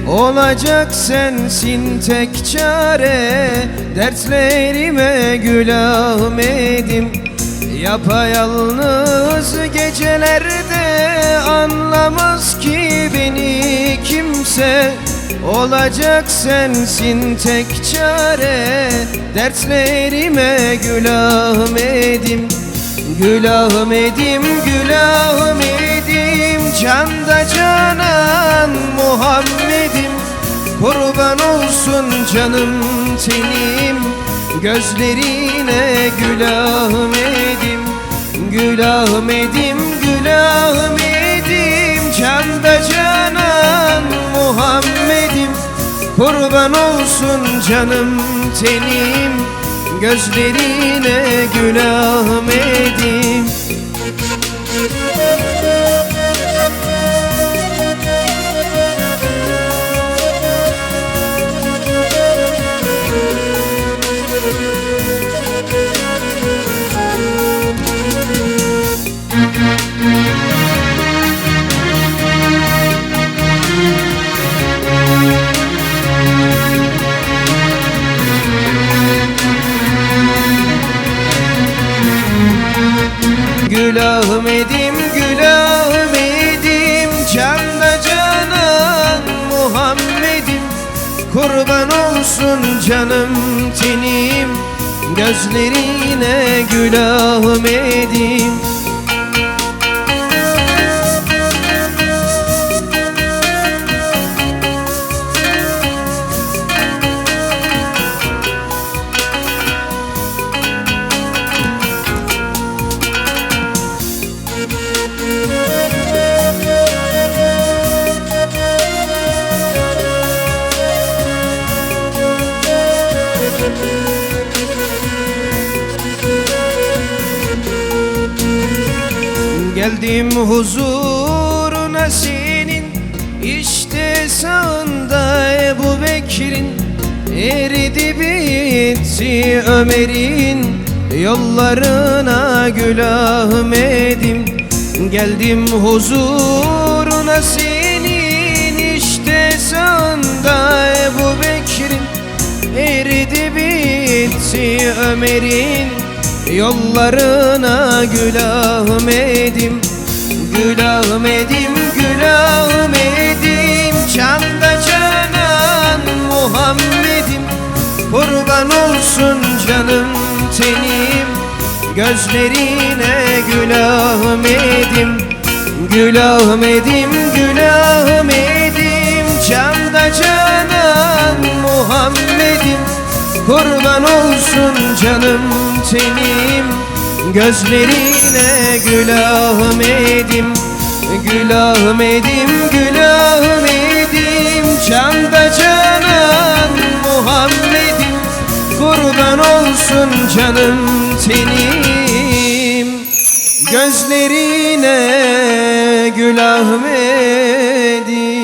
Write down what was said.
Olacak sensin tek çare, dertlerime Gül Ahmet'im. Yapayalnız gecelerde anlamaz ki beni kimse. Olacak sensin tek çare, dertlerime Gül Ahmet'im. Gül Ahmet'im, Gül Ahmet'im, canda canan Muhammed'im. Kurban olsun canım tenim, gözlerine Gül Ahmet'im. Gül Ahmet'im, Gül Ahmet'im, canda canan Muhammed'im. Kurban olsun canım tenim, gözlerine Gül Ahmet'im. Gül Ahmet'im, Gül Ahmet'im, canda canan Muhammed'im. Kurban olsun canım tenim, gözlerine Gül Ahmet'im. Geldim huzuruna senin, işte sağında Ebu Bekir'in. Eridi bitti Ömer'in yollarına Gül Ahmet'im. Geldim huzuruna senin, işte sağında Ebu Bekir'in. Eridi bitti Ömer'in yollarına Gül Ahmet'im. Gül Ahmet'im, Gül Ahmet'im, canda canan Muhammed'im. Kurban olsun canım tenim, gözlerine Gül Ahmet'im. Gül Ahmet'im, Gül Ahmet'im, canda canan Muhammed'im. Kurban olsun canım tenim, gözlerine Gül Ahmet'im. Gül Ahmet'im, Gül Ahmet'im, canda canan Muhammed'im. Kurban olsun canım tenim, gözlerine Gül Ahmet'im.